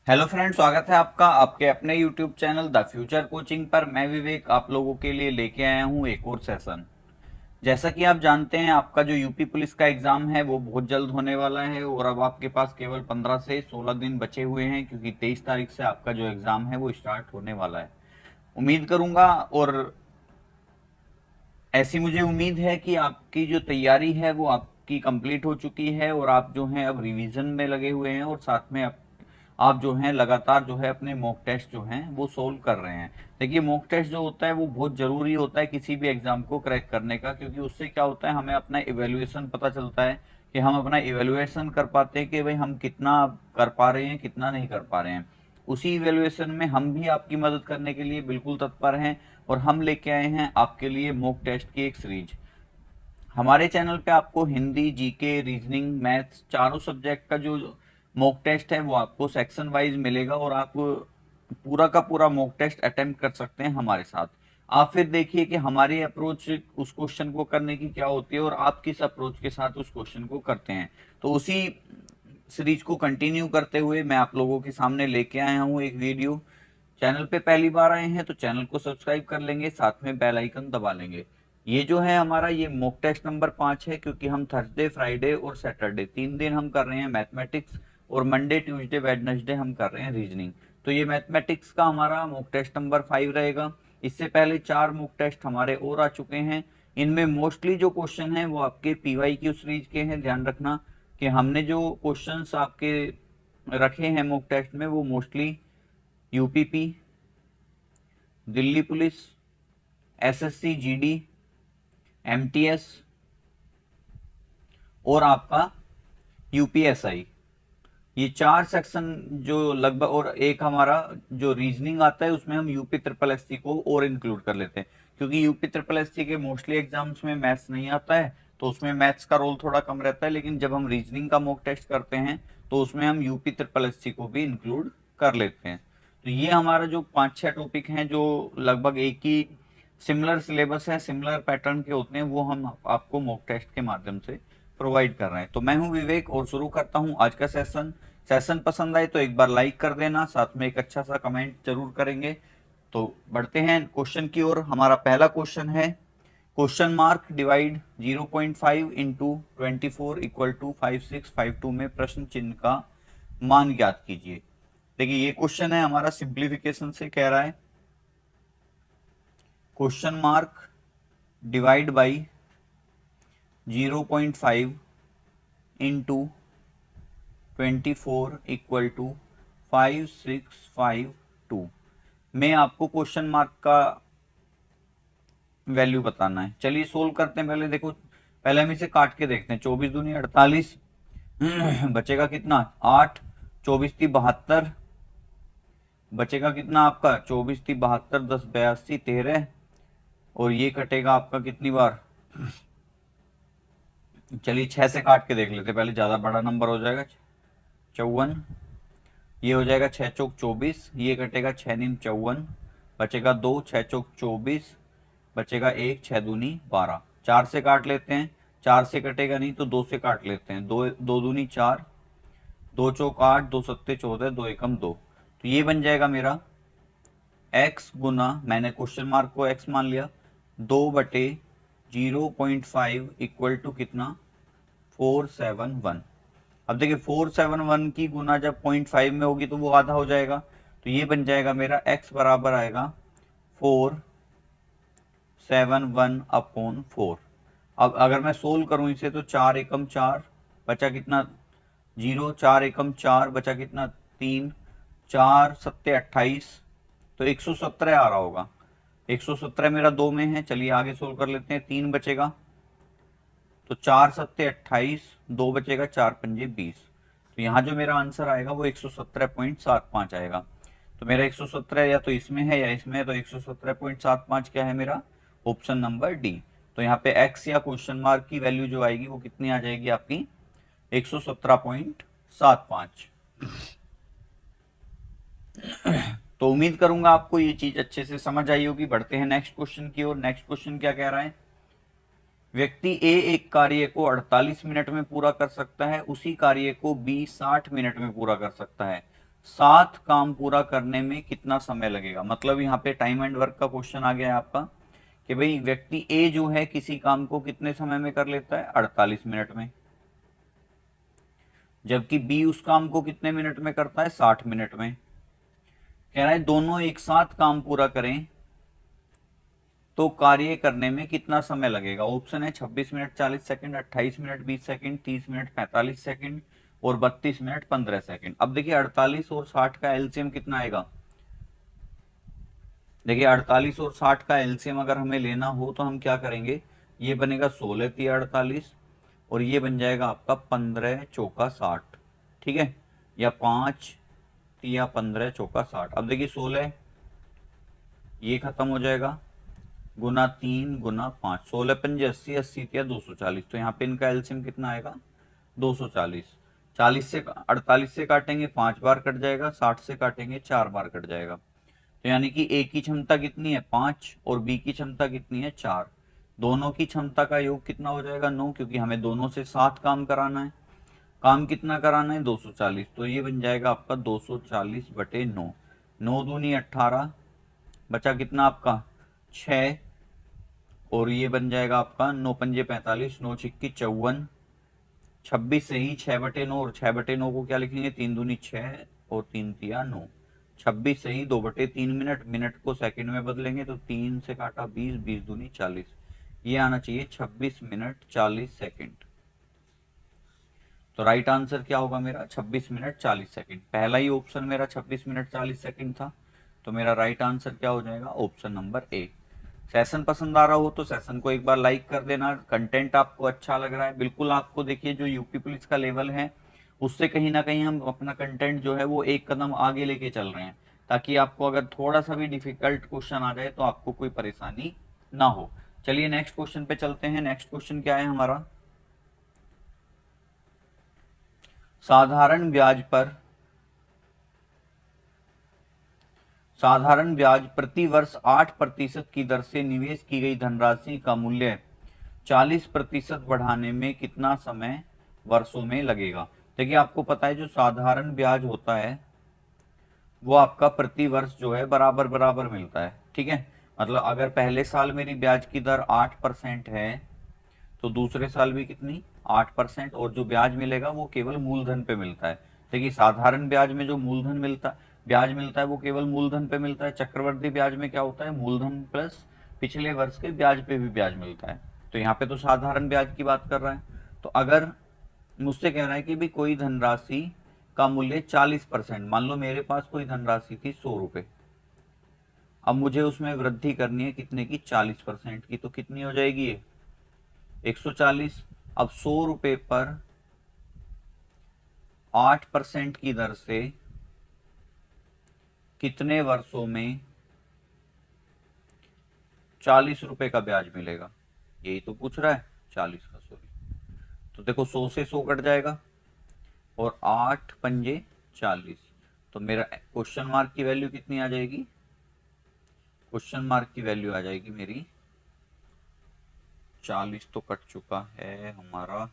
Hello friend, स्वागत है आपका आपके अपने YouTube channel the future coaching पर। मैं विवेक आप लोगों के लिए लेके आया हूँ एक और सेशन। जैसा कि आप जानते हैं, आपका जो यूपी पुलिस का एग्जाम है वो बहुत जल्द होने वाला है और अब आपके पास केवल 15 से 16 दिन बचे हुए हैं, क्योंकि 23 तारीख से आपका जो एग्जाम है वो स्टार्ट होने वाला है। उम्मीद करूंगा और ऐसी मुझे उम्मीद है कि आपकी जो तैयारी है वो आपकी कंप्लीट हो चुकी है और आप जो हैं अब रिवीजन में लगे हुए हैं और साथ में आप जो हैं लगातार जो है अपने मॉक टेस्ट जो हैं वो सोल्व कर रहे हैं। देखिए, मॉक टेस्ट जो होता है वो बहुत ज़रूरी होता है किसी भी एग्ज़ाम को क्रैक करने का, क्योंकि उससे क्या होता है, हमें अपना इवेल्युएशन पता चलता है कि हम अपना इवेल्युएशन कर पाते हैं कि भाई हम कितना कर पा रहे हैं, कितना नहीं कर पा रहे हैं। उसी इवेल्युएशन में हम भी आपकी मदद करने के लिए बिल्कुल तत्पर हैं और हम लेके आए हैं आपके लिए मॉक टेस्ट की एक सीरीज। हमारे चैनल पे आपको हिंदी, जीके, रीजनिंग, मैथ्स चारों सब्जेक्ट का जो मॉक टेस्ट है वो आपको सेक्शन वाइज मिलेगा और आप पूरा का पूरा मॉक टेस्ट अटेम्प्ट कर सकते हैं हमारे साथ। आप फिर देखिए कि हमारी अप्रोच उस क्वेश्चन को करने की क्या होती है और आप किस अप्रोच के साथ उस क्वेश्चन को करते हैं। तो उसी सीरीज को कंटिन्यू करते हुए मैं आप लोगों के सामने लेके आया हूँ एक वीडियो। चैनल पे पहली बार आए हैं तो चैनल को सब्सक्राइब कर लेंगे, साथ में बेल आइकन दबा लेंगे। ये जो है हमारा ये मॉक टेस्ट नंबर 5 है, क्योंकि हम थर्सडे, फ्राइडे और सैटरडे 3 दिन हम कर रहे हैं मैथमेटिक्स और मंडे, ट्यूसडे, वेडनेसडे हम कर रहे हैं रीजनिंग। तो ये मैथमेटिक्स का हमारा मॉक टेस्ट नंबर 5 रहेगा। इससे पहले 4 मॉक टेस्ट हमारे और आ चुके हैं। इनमें मोस्टली जो क्वेश्चन है वो आपके पीवाई क्यू सीरीज के हैं। ध्यान रखना कि हमने जो क्वेश्चंस आपके रखे हैं मॉक टेस्ट में वो mostly UPP, Delhi police, SSC GD, MTS और आपका यूपीएसआई, ये 4 सेक्शन जो लगभग, और एक हमारा जो रीजनिंग आता है उसमें हम यूपी ट्रिपल एससी को और इंक्लूड कर लेते हैं, क्योंकि यूपी ट्रिपल एससी के मोस्टली एग्जाम्स में मैथ्स नहीं आता है तो उसमें मैथ्स का रोल थोड़ा कम रहता है। लेकिन जब हम रीजनिंग का मॉक टेस्ट करते हैं तो उसमें हम यूपी ट्रिपल एससी को भी इंक्लूड कर लेते हैं। तो ये हमारा जो 5-6 टॉपिक हैं जो लगभग एक ही सिमिलर सिलेबस है, सिमिलर पैटर्न के होते हैं, वो हम आपको मॉक टेस्ट के माध्यम से प्रोवाइड कर रहे हैं। तो मैं हूं विवेक और शुरू करता हूं आज का सेशन। सेशन पसंद आए तो एक बार लाइक कर देना, साथ में एक अच्छा सा कमेंट जरूर करेंगे। तो बढ़ते हैं क्वेश्चन की ओर। हमारा पहला क्वेश्चन है, question mark divide 0.5 into 24 equal to 5652 में प्रश्न चिन्ह का मान ज्ञात कीजिए। देखिए, ये क्वेश्चन है हमारा सिंप्लीफिकेशन से कह रहा है। Question mark divide by 0.5 into 24 equal to 5652 में आपको क्वेश्चन मार्क का वैल्यू बताना है। चलिए सोल्व करते हैं। पहले देखो, पहले हम इसे काट के देखते हैं। 24 दूनी 48, बचेगा कितना 8, 24 ती 72, बचेगा कितना आपका 24 ती 72, 10 82 13, और ये कटेगा आपका कितनी बार, चलिए 6 से काट के देख लेते हैं, पहले ज्यादा बड़ा नंबर हो जाएगा। 54, ये हो जाएगा 6 चौक 24, ये कटेगा 6 नीम 54, बचेगा 2, 6 चौक 24, बचेगा 1, 6 दूनी 12। 4 से काट लेते हैं, 4 से कटेगा नहीं तो 2 से काट लेते हैं। 2 2 दूनी 4, 2 चौक 8, 2 सत्ते 14, 2 एकम 2। तो ये बन जाएगा मेरा x गुना, मैंने क्वेश्चन मार्क को x मान लिया, 2/0.5 इक्वल टू कितना 471। अब देखिए 471 की गुना जब 0.5 में होगी तो वो आधा हो जाएगा, तो ये बन जाएगा मेरा x बराबर आएगा 471/4। अब अगर मैं सोल्व करूं इसे तो 4 एकम 4, बचा कितना 0, 4 एकम 4, बचा कितना 3, 4 सत्ते 28, तो 117 आ रहा होगा। 117 मेरा 2 में है। चलिए आगे सोल्व कर लेते हैं। 3 बचेगा तो 4 सत्ते 28, 2 बचेगा 4 पंजे 20। तो यहाँ जो मेरा आंसर आएगा वो 117.75 आएगा। तो मेरा 117 या तो इसमें है या इसमें है, तो 117.75 क्या है मेरा, ऑप्शन नंबर डी। तो यहाँ पे एक्स या क्वेश्चन मार्क की वैल्यू जो आएगी वो कितनी आ जाएगी आपकी 117.75। तो उम्मीद करूंगा आपको ये चीज अच्छे से समझ आई होगी। बढ़ते हैं नेक्स्ट क्वेश्चन की ओर। नेक्स्ट क्वेश्चन क्या कह रहा है, व्यक्ति ए एक कार्य को 48 मिनट में पूरा कर सकता है, उसी कार्य को बी 60 मिनट में पूरा कर सकता है। 7 काम पूरा करने में कितना समय लगेगा। मतलब यहाँ पे टाइम एंड वर्क का क्वेश्चन आ गया है आपका कि भाई व्यक्ति ए जो है किसी काम को कितने समय में कर लेता है, 48 मिनट में, जबकि बी उस काम को कितने मिनट में करता है, 60 मिनट में। कह रहा है दोनों एक साथ काम पूरा करें तो कार्य करने में कितना समय लगेगा। ऑप्शन है 26 minute 40 second, 28 minute 20 second, 30 minute 45 second और 32 मिनट 15 सेकंड। अब देखिए 48 और 60 का एलसीएम कितना आएगा। देखिए 48 और 60 का एलसीएम अगर हमें लेना हो तो हम क्या करेंगे, ये बनेगा 16 तिया 48 और ये बन जाएगा आपका 15 चौका 60, ठीक है, या 5 तिया 15 चौका 60। अब देखिए 16 ये खत्म हो जाएगा, गुना 3 गुना 5, 16 पंजे 80, 80 तिया 240। तो यहाँ पे इनका एलसीएम कितना आएगा, 240। 40 से 48 से काटेंगे 5 बार कट जाएगा, 60 से काटेंगे 4 बार कट जाएगा। तो यानी कि ए की क्षमता कितनी है, 5 और बी की क्षमता कितनी है, 4। दोनों की क्षमता का योग कितना हो जाएगा, 9, क्योंकि हमें दोनों से 7 काम कराना है। काम कितना कराना है, 240। तो ये बन जाएगा आपका 240 बटे 9, 9 दूनी 18, बचा कितना आपका 6, और ये बन जाएगा आपका 9 पंजे 45, 9 छिक्की 54, 26 से ही 6 बटे 9, और 6 बटे 9 को क्या लिखेंगे, 3 दूनी 6 और 3 तिया 9। 26 से ही 2 बटे 3 मिनट, मिनट को सेकंड में बदलेंगे तो 3 से काटा 20, 20 दूनी 40, ये आना चाहिए 26 मिनट 40 सेकंड। तो राइट आंसर क्या होगा मेरा, 26 मिनट 40 सेकंड। पहला ही ऑप्शन मेरा 26 मिनट 40 सेकंड था, तो मेरा राइट आंसर क्या हो जाएगा, ऑप्शन नंबर ए। सेशन पसंद आ रहा हो तो सेशन को एक बार लाइक कर देना। कंटेंट आपको अच्छा लग रहा है, बिल्कुल आपको देखिए जो यूपी पुलिस का लेवल है उससे कहीं ना कहीं हम अपना कंटेंट जो है वो एक कदम आगे लेके चल रहे हैं, ताकि आपको अगर थोड़ा सा भी डिफिकल्ट क्वेश्चन आ जाए तो आपको कोई परेशानी ना हो। चलिए नेक्स्ट क्वेश्चन पे चलते हैं। नेक्स्ट क्वेश्चन क्या है हमारा, साधारण ब्याज पर साधारण ब्याज प्रति वर्ष 8% की दर से निवेश की गई धनराशि का मूल्य 40% बढ़ाने में कितना समय वर्षों में लगेगा। देखिए आपको पता है जो साधारण ब्याज होता है वो आपका प्रति वर्ष जो है बराबर बराबर मिलता है, ठीक है। मतलब अगर पहले साल मेरी ब्याज की दर 8% है तो दूसरे साल भी कितनी, 8%, और जो ब्याज मिलेगा वो केवल मूलधन पे मिलता है। देखिए साधारण ब्याज में जो मूलधन मिलता ब्याज मिलता है वो केवल मूलधन पे मिलता है। चक्रवर्ती ब्याज में क्या होता है, मूलधन प्लस पिछले वर्ष के ब्याज पे भी ब्याज मिलता है। तो यहाँ पे तो साधारण ब्याज की बात कर रहा है। तो अगर मुझसे कह रहा है कि भी कोई धनराशि का मूल्य 40%, मान लो मेरे पास कोई धनराशि थी 100 रुपए, अब मुझे उसमें वृद्धि करनी है कितने की, 40% की, तो कितनी हो जाएगी ये, 140। अब 100 रुपए पर 8% की दर से कितने वर्षों में 40 रुपए का ब्याज मिलेगा, यही तो पूछ रहा है, 40 का सॉरी। तो देखो 100 से 100 कट जाएगा और 8 पंजे 40, तो मेरा क्वेश्चन मार्क की वैल्यू कितनी आ जाएगी, क्वेश्चन मार्क की वैल्यू आ जाएगी मेरी 40। तो कट चुका है हमारा,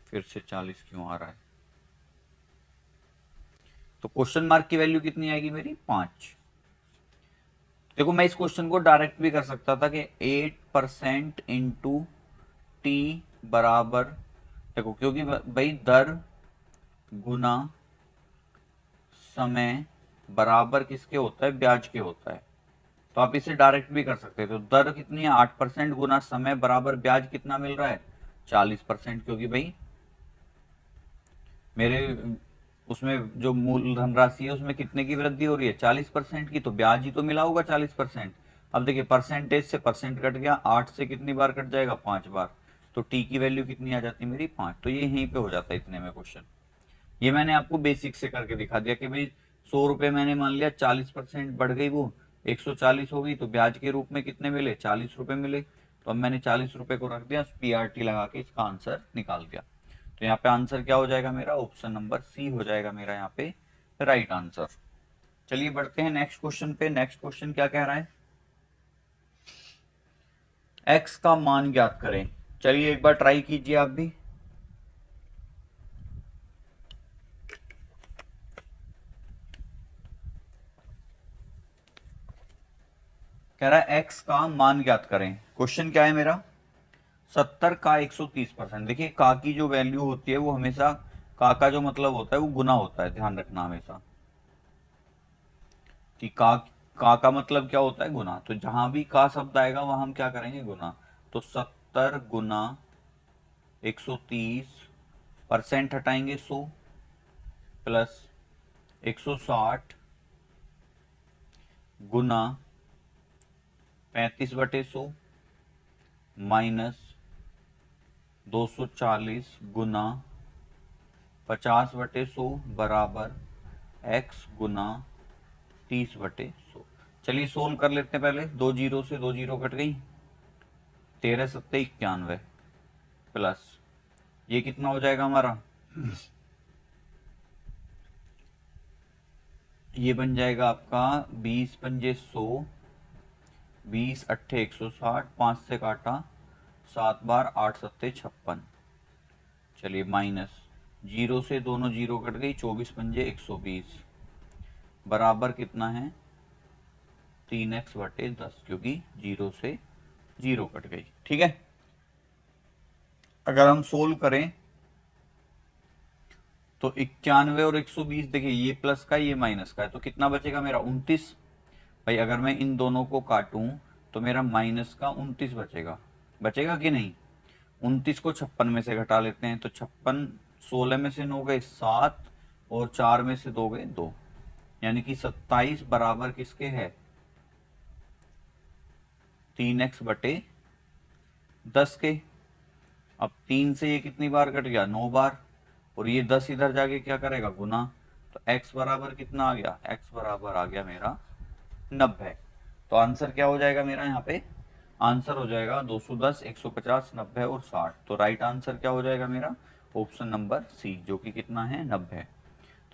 फिर से 40 क्यों आ रहा है, तो क्वेश्चन मार्क की वैल्यू कितनी आएगी मेरी, 5। देखो मैं इस क्वेश्चन को डायरेक्ट भी कर सकता था कि 8% इंटू टी बराबर, देखो क्योंकि भाई दर गुना समय बराबर किसके होता है, ब्याज के होता है। तो आप इसे डायरेक्ट भी कर सकते हैं। तो दर कितनी है, 8% गुना समय बराबर ब्याज कितना मिल रहा है, 40%, क्योंकि भाई मेरे उसमें जो मूल धनराशि है उसमें कितने की वृद्धि हो रही है, 40% की, तो ब्याज ही तो मिला होगा 40%। अब देखिए परसेंटेज से परसेंट कट गया, 8 से कितनी बार कट जाएगा, 5 बार। तो टी की वैल्यू कितनी आ जाती है मेरी, 5। तो ये यहीं पे हो जाता है इतने में क्वेश्चन। ये मैंने आपको बेसिक से करके दिखा दिया कि भाई 100 रुपए मैंने मान लिया 40% बढ़ गई, वो 140 हो गई, तो ब्याज के रूप में कितने मिले, 40 रुपए मिले। तो अब मैंने 40 रुपए को रख दिया, पीआरटी लगा के इसका आंसर निकाल दिया। तो यहाँ पे आंसर क्या हो जाएगा मेरा, ऑप्शन नंबर सी हो जाएगा मेरा यहाँ पे राइट आंसर। चलिए बढ़ते हैं नेक्स्ट क्वेश्चन पे। नेक्स्ट क्वेश्चन क्या कह रहा है, एक्स का मान ज्ञात करें। चलिए एक बार ट्राई कीजिए आप भी। कह रहा है x का मान ज्ञात करें। क्वेश्चन क्या है मेरा, 70 का 130%। देखिए का की जो वैल्यू होती है वो हमेशा, का जो मतलब होता है वो गुना होता है, ध्यान रखना हमेशा कि का मतलब क्या होता है, गुना। तो जहां भी का शब्द आएगा वहां हम क्या करेंगे, गुना। तो 70 गुना 130%, हटाएंगे 100, प्लस 160 गुना 35/100 माइनस 240 गुना 50/100 बराबर x गुना 30/100। चलिए सोल्व कर लेते हैं। पहले दो जीरो से दो जीरो कट गई, 13×7=91 प्लस ये कितना हो जाएगा हमारा, ये बन जाएगा आपका 20×5 100, 20×8 160, 5 से काटा 7 बार 8×7 56। चलिए माइनस जीरो से दोनों जीरो कट गई, 24×5 120 बराबर कितना है 3x/10, क्योंकि जीरो से जीरो कट गई। ठीक है, अगर हम सोल्व करें तो 91 और 120, देखिए ये प्लस का ये माइनस का है, तो कितना बचेगा मेरा 29। भाई अगर मैं इन दोनों को काटूं तो मेरा माइनस का 29 बचेगा, बचेगा कि नहीं। 29 को 56 में से घटा लेते हैं, तो 56, 16 में से 9 गए 7 और 4 में से 2 गए 2, यानी कि 27 बराबर किसके है, 3x/10 के। अब 3 से ये कितनी बार कट गया, 9 बार, और ये 10 इधर जाके क्या करेगा, गुना। तो x बराबर कितना आ गया, x बराबर आ गया मेरा 90। तो आंसर क्या हो जाएगा मेरा यहाँ पे, आंसर हो जाएगा 210, 150, 90 और 60। तो राइट आंसर क्या हो जाएगा मेरा, ऑप्शन नंबर सी, जो कि कितना है 90।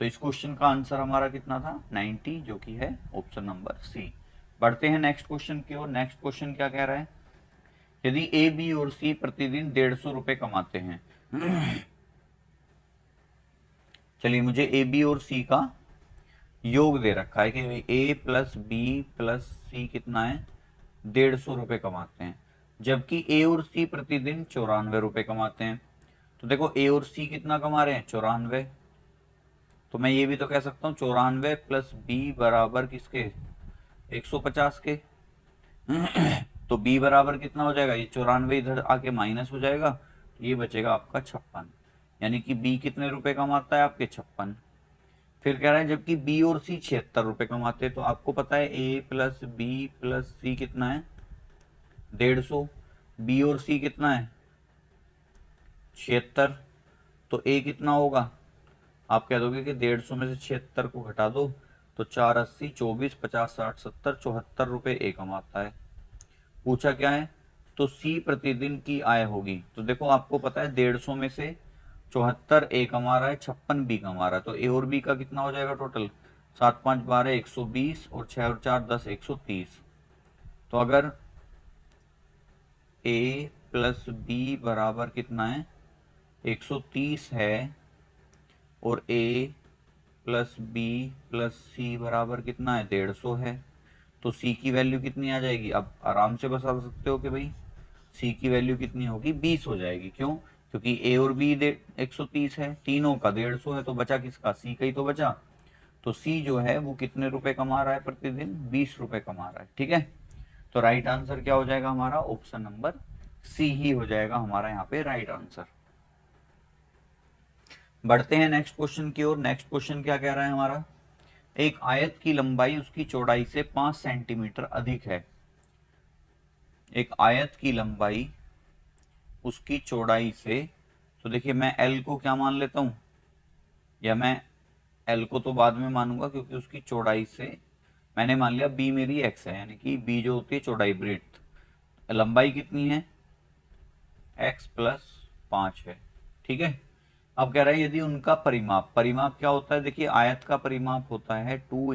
तो इस क्वेश्चन का आंसर हमारा कितना था 90, जो कि है ऑप्शन नंबर सी। बढ़ते हैं नेक्स्ट क्वेश्चन की ओर। नेक्स्ट क्वेश्चन क्या कह रहा है, यदि ए बी और सी प्रतिदिन 150 रुपए कमाते हैं। चलिए मुझे ए बी और सी का योग दे रखा है कि ए प्लस बी प्लस सी कितना है 150 रुपए कमाते हैं, जबकि ए और सी प्रतिदिन 94 रुपए कमाते हैं। तो देखो ए और सी कितना कमा रहे हैं, 94। तो मैं ये भी तो कह सकता हूँ 94 प्लस बी बराबर किसके, 150 के। तो बी बराबर कितना हो जाएगा, ये 94 इधर आके माइनस हो जाएगा, तो ये बचेगा आपका 56, यानी कि बी कितने रुपए कमाता है आपके 56। फिर कह रहा है जबकि बी और सी 76 रुपए कमाते हैं। तो आपको पता है ए प्लस बी प्लस सी कितना है 150, बी और सी कितना है 76। तो ए कितना होगा, आप कह दोगे कि 150 में से 76 को घटा दो, तो 4×80 24, 50 60 70 74 रुपए ए कमाता है। पूछा क्या है, तो सी प्रतिदिन की आय होगी। तो देखो आपको पता है 150 में से 74 ए कमा रहा है, 56 बी कमा रहा है, तो ए और बी का कितना हो जाएगा टोटल, 7 5 12 120 और 6 और 4 10 130। तो अगर ए प्लस बी बराबर कितना है 130 है, और ए प्लस बी प्लस सी बराबर कितना है 150 है, तो सी की वैल्यू कितनी आ जाएगी, अब आराम से बता सकते हो कि भाई सी की वैल्यू कितनी होगी 20 हो जाएगी। क्यों, क्योंकि ए और बी 130 है, तीनों का 150 है, तो बचा किसका, सी का ही तो बचा। तो सी जो है वो कितने रुपए कमा रहा है प्रतिदिन, 20 रुपए कमा रहा है। ठीक है, तो राइट आंसर क्या हो जाएगा हमारा, ऑप्शन नंबर सी ही हो जाएगा हमारा यहाँ पे राइट आंसर। बढ़ते हैं नेक्स्ट क्वेश्चन की ओर। नेक्स्ट क्वेश्चन क्या कह रहा है हमारा, एक आयत की लंबाई उसकी चौड़ाई से 5 सेंटीमीटर अधिक है। एक आयत की लंबाई उसकी चौड़ाई से, तो देखिए मैं एल को क्या मान लेता हूं, या मैं एल को तो बाद में मानूंगा, क्योंकि उसकी चौड़ाई से मैंने मान लिया बी मेरी एक्स है, यानी कि बी जो होती है चौड़ाई ब्रेड्थ, लंबाई कितनी है एक्स प्लस 5 है। ठीक है, अब कह रहा है यदि उनका परिमाप, परिमाप क्या होता है, देखिए आयत का परिमाप होता है 2 ×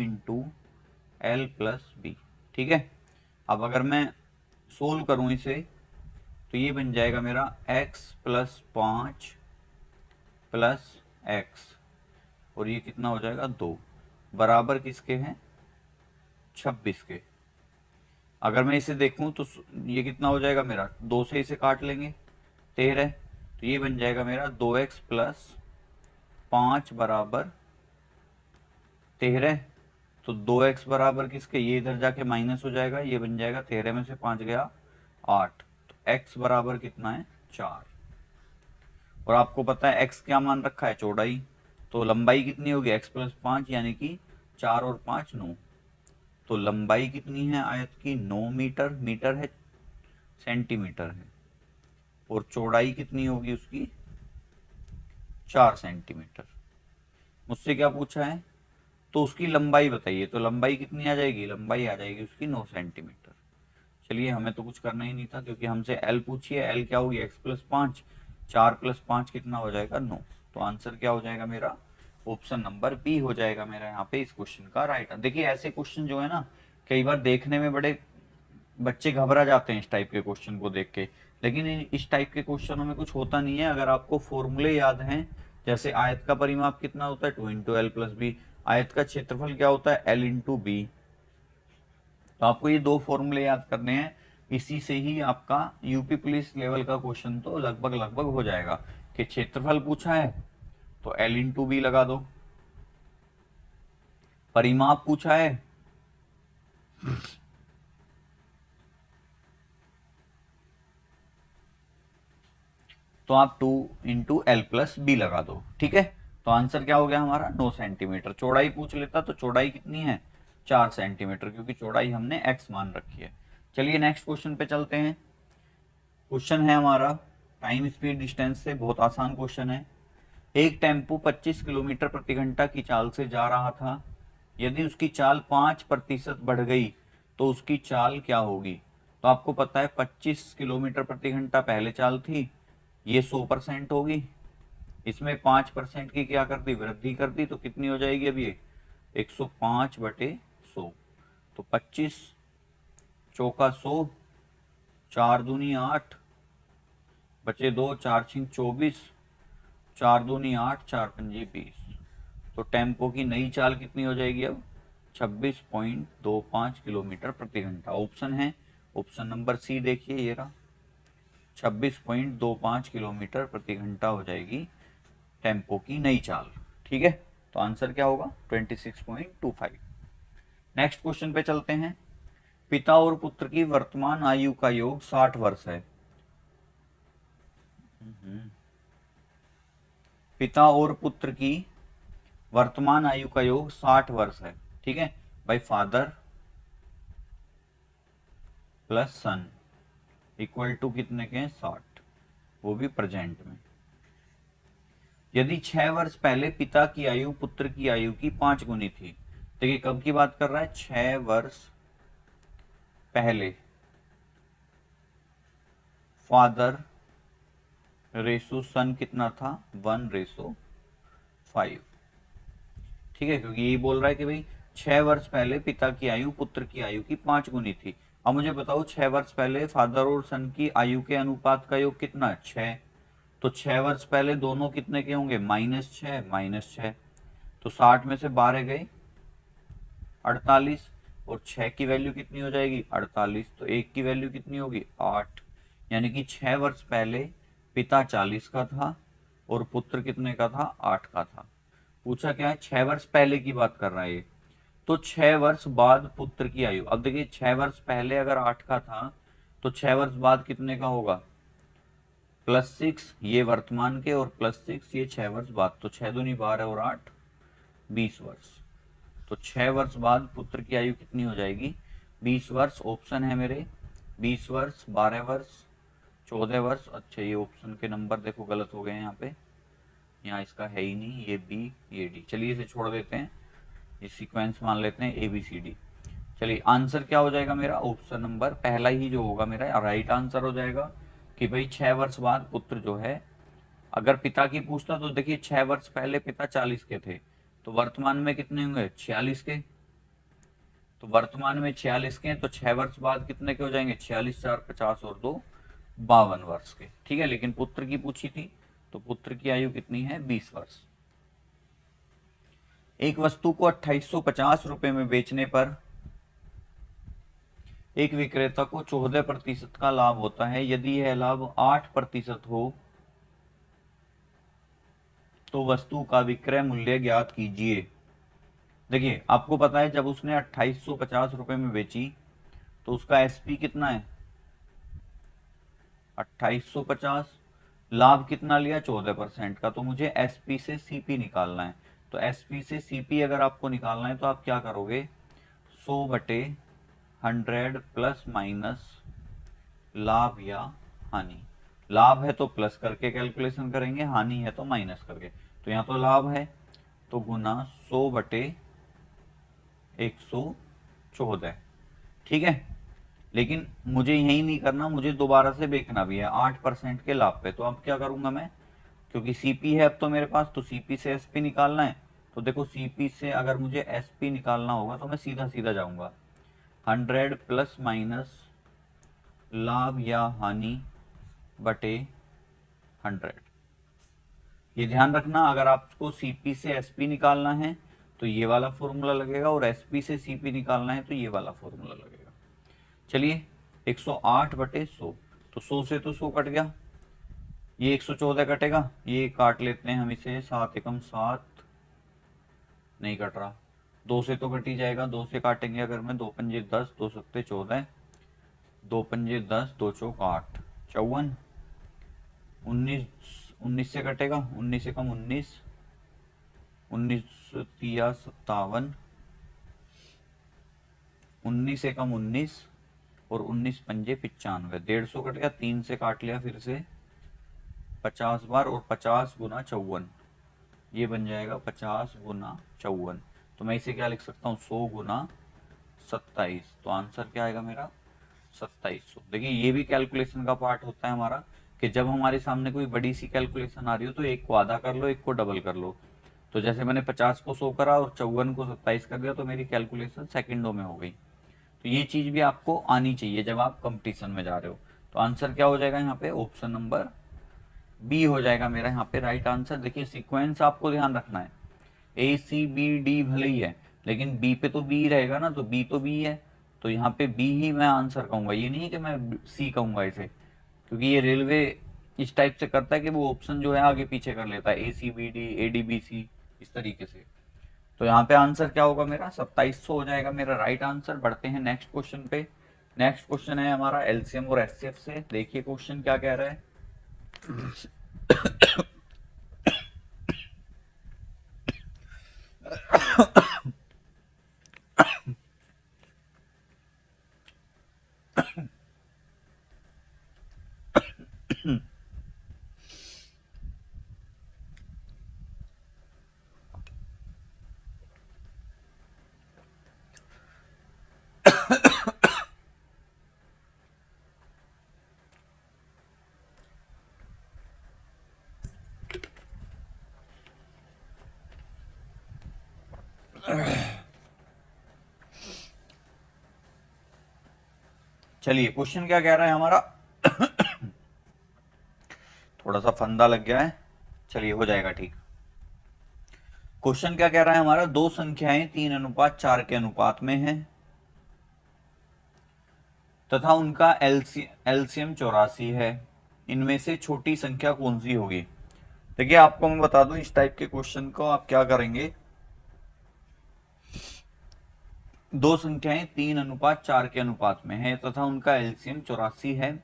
L + B। ठीक है, अब अगर मैं सोल्व करूं इसे, तो ये बन जाएगा मेरा x + 5 + x, और ये कितना हो जाएगा 2, बराबर किसके हैं 26 के। अगर मैं इसे देखूं तो ये कितना हो जाएगा मेरा, 2 से इसे काट लेंगे 13, तो ये बन जाएगा मेरा 2x प्लस 5 बराबर 13। तो 2x बराबर किसके, ये इधर जाके माइनस हो जाएगा, ये बन जाएगा 13 में से 5 गया 8, तो x बराबर कितना है 4। और आपको पता है x क्या मान रखा है, चौड़ाई, तो लंबाई कितनी होगी x प्लस 5 यानी कि 4 और 5 9। तो लंबाई कितनी है आयत की 9 मीटर, मीटर है सेंटीमीटर है, और चौड़ाई कितनी होगी उसकी 4 सेंटीमीटर। मुझसे क्या पूछा है, तो उसकी लंबाई बताइए, तो लंबाई कितनी आ जाएगी, लंबाई आ जाएगी उसकी 9 सेंटीमीटर। चलिए हमें तो कुछ करना ही नहीं था क्योंकि हमसे एल पूछी है, एल क्या होगी x प्लस 5, 4 प्लस 5 कितना हो जाएगा 9। तो आंसर क्या हो जाएगा मेरा, ऑप्शन नंबर बी हो जाएगा मेरा यहाँ पे इस क्वेश्चन का राइट। देखिए ऐसे क्वेश्चन जो है ना, कई बार देखने में बड़े बच्चे घबरा जाते हैं इस टाइप के क्वेश्चन को देख के, लेकिन इस टाइप के क्वेश्चनों में कुछ होता नहीं है। अगर आपको फॉर्मूले याद हैं, जैसे आयत का परिमाप कितना होता है 2 इंटू एल प्लस बी, आयत का क्षेत्रफल क्या होता है एल इंटू बी, तो आपको ये दो फॉर्मूले याद करने हैं। इसी से ही आपका यूपी पुलिस लेवल का क्वेश्चन तो लगभग लगभग हो जाएगा। कि क्षेत्रफल पूछा है तो एल इंटू बी लगा दो, परिमाप पूछा है तो आप 2 इंटू एल प्लस बी लगा दो, ठीक है। तो आंसर क्या हो गया हमारा 9 सेंटीमीटर। चौड़ाई पूछ लेता तो चौड़ाई कितनी है 4 सेंटीमीटर, क्योंकि चौड़ाई हमने x मान रखी है। चलिए नेक्स्ट क्वेश्चन पे चलते हैं। क्वेश्चन है हमारा टाइम स्पीड डिस्टेंस से, बहुत आसान क्वेश्चन है। एक टेम्पो 25 किलोमीटर प्रति घंटा की चाल से जा रहा था। यदि उसकी चाल 5% बढ़ गई तो उसकी चाल क्या होगी। तो आपको पता है 25 किलोमीटर प्रति घंटा पहले चाल थी, ये 100% होगी, इसमें 5% की क्या कर दी, वृद्धि कर दी, तो कितनी हो जाएगी अभी 105/100। तो 25 चौका 100, 4 दूनी 8, बचे 2, 4 छिंग 24, 4 दूनी 8, 4 पंजे 20। तो टेम्पो की नई चाल कितनी हो जाएगी अब 26.25 किलोमीटर प्रति घंटा। ऑप्शन है, ऑप्शन नंबर सी देखिए, ये रहा 26.25 किलोमीटर प्रति घंटा हो जाएगी टेम्पो की नई चाल, ठीक है। तो आंसर क्या होगा 26.25। नेक्स्ट क्वेश्चन पे चलते हैं। पिता और पुत्र की वर्तमान आयु का योग 60 वर्ष है। पिता और पुत्र की वर्तमान आयु का योग 60 वर्ष है, ठीक है भाई। Father plus son equal to कितने के 60, वो भी प्रेजेंट में। यदि 6 वर्ष पहले पिता की आयु पुत्र की आयु की 5 गुनी थी। देखिए कब की बात कर रहा है, 6 वर्ष पहले फादर रेसो सन कितना था 1:5, ठीक है, क्योंकि ये बोल रहा है कि भाई 6 वर्ष पहले पिता की आयु पुत्र की आयु की 5 गुनी थी। अब मुझे बताओ 6 वर्ष पहले फादर और सन की आयु के अनुपात का योग कितना है 6, तो 6 वर्ष पहले दोनों कितने के होंगे -6 -6, तो 60 में से 12 गए 48, और 6 की वैल्यू कितनी हो जाएगी 48, तो 1 की वैल्यू कितनी होगी 8। यानी कि 6 वर्ष पहले पिता 40 का था और पुत्र कितने का था 8 का था। पूछा क्या है 6 वर्ष पहले की बात कर रहा है ये, तो 6 वर्ष बाद पुत्र की आयु। अब देखिए 6 वर्ष पहले अगर 8 का था तो 6 वर्ष बाद कितने का होगा +6, ये वर्तमान के, और +6 ये 6 वर्ष बाद, तो 6 दूनी 12 और 8 20 वर्ष। तो 6 वर्ष बाद पुत्र की आयु कितनी हो जाएगी 20 वर्ष। ऑप्शन है मेरे 20 वर्ष, 12 वर्ष, 14 वर्ष। अच्छा ये ऑप्शन के नंबर देखो गलत हो गए हैं यहाँ पे, यहाँ इसका है ही नहीं, ये बी ये डी। चलिए इसे छोड़ देते हैं, ये सीक्वेंस मान लेते हैं ABCD। चलिए आंसर क्या हो जाएगा मेरा, ऑप्शन नंबर पहला ही जो होगा मेरा राइट आंसर हो जाएगा। कि भाई 6 वर्ष बाद पुत्र जो है, अगर पिता की पूछता तो देखिए 6 वर्ष पहले पिता 40 के थे, तो वर्तमान में कितने होंगे 46 के, तो वर्तमान में 46 के हैं, तो 6 वर्ष बाद कितने के हो जाएंगे 46 4 50 और 2 52 वर्ष के, ठीक है। लेकिन पुत्र की पूछी थी तो पुत्र की आयु कितनी है 20 वर्ष। एक वस्तु को 2850 रुपए में बेचने पर एक विक्रेता को 14% का लाभ होता है। यदि यह लाभ 8% हो तो वस्तु का विक्रय मूल्य ज्ञात कीजिए। देखिए आपको पता है जब उसने 2850 रुपए में बेची तो उसका एसपी कितना है 2850, लाभ कितना लिया 14% का, तो मुझे एसपी से सीपी निकालना है। तो एसपी से सीपी अगर आपको निकालना है तो आप क्या करोगे 100/100 प्लस माइनस लाभ या हानि। लाभ है तो प्लस करके कैलकुलेशन करेंगे, हानि है तो माइनस करके। तो यहाँ तो लाभ है तो गुना 100/114, ठीक है। लेकिन मुझे यही नहीं करना, मुझे दोबारा से देखना भी है 8% के लाभ पे। तो अब क्या करूंगा मैं, क्योंकि सीपी है अब तो मेरे पास, तो सीपी से एसपी निकालना है। तो देखो सीपी से अगर मुझे एसपी निकालना होगा तो मैं सीधा सीधा जाऊंगा 100 प्लस माइनस लाभ या हानि बटे 100। ये ध्यान रखना अगर आपको सीपी से एसपी निकालना है तो ये वाला फॉर्मूला लगेगा, और एसपी से सीपी निकालना है तो ये वाला फॉर्मूला लगेगा। चलिए 108/100, तो 100 से तो 100 कट गया, ये 114 कटेगा, ये काट लेते हैं हम इसे, 7 एकम 7, नहीं कट रहा, 2 से तो कट ही जाएगा, 2 से काटेंगे अगर मैं, 2 पंजे 10, 2 सत्ते 14, 2 पंजे 10, 2 चौक 8, 54, 19 से कटेगा, 19 एकम 19, 19 तिया 57, 19 एकम 19 और 19 पंजे 95, 150 कट गया, 3 से काट लिया फिर से 50 बार, और 50 गुना 54, ये बन जाएगा 50 गुना 54। तो मैं इसे क्या लिख सकता हूँ 100 गुना 27। तो आंसर क्या आएगा मेरा 2700। देखिए ये भी कैलकुलेशन का पार्ट होता है हमारा, कि जब हमारे सामने कोई बड़ी सी कैलकुलेशन आ रही हो तो एक को आधा कर लो, एक को डबल कर लो। तो जैसे मैंने 50 को 100 करा और 54 को 27 कर दिया, तो मेरी कैलकुलेशन सेकंडों में हो गई। तो ये चीज भी आपको आनी चाहिए जब आप कंपटीशन में जा रहे हो। तो आंसर क्या हो जाएगा यहाँ पे, ऑप्शन नंबर बी हो जाएगा मेरा यहाँ पे राइट आंसर। देखिए सीक्वेंस आपको ध्यान रखना है, ए सी बी डी भले ही है लेकिन बी पे तो बी रहेगा ना, तो बी तो बी है, तो यहाँ पे बी ही मैं आंसर कहूंगा, ये नहीं है कि मैं सी कहूंगा इसे, क्योंकि ये रेलवे इस टाइप से करता है कि वो ऑप्शन जो है आगे पीछे कर लेता है, A C B D A D B C इस तरीके से। तो यहाँ पे आंसर क्या होगा मेरा 2700 हो जाएगा मेरा राइट आंसर। बढ़ते हैं नेक्स्ट क्वेश्चन पे। नेक्स्ट क्वेश्चन है हमारा एलसीएम और एचसीएफ से। देखिए क्वेश्चन क्या कह रहा है। चलिए क्वेश्चन क्या कह रहा है हमारा। थोड़ा सा फंदा लग गया है, चलिए हो जाएगा ठीक। क्वेश्चन क्या कह रहा है हमारा, दो संख्याएं 3:4 के अनुपात में हैं तथा उनका एलसीएम 84 है। इनमें से छोटी संख्या कौन सी होगी। देखिए आपको मैं बता दूं, इस टाइप के क्वेश्चन को आप क्या करेंगे, दो संख्याएं 3:4 के अनुपात में है तथा उनका एलसीएम 84 है।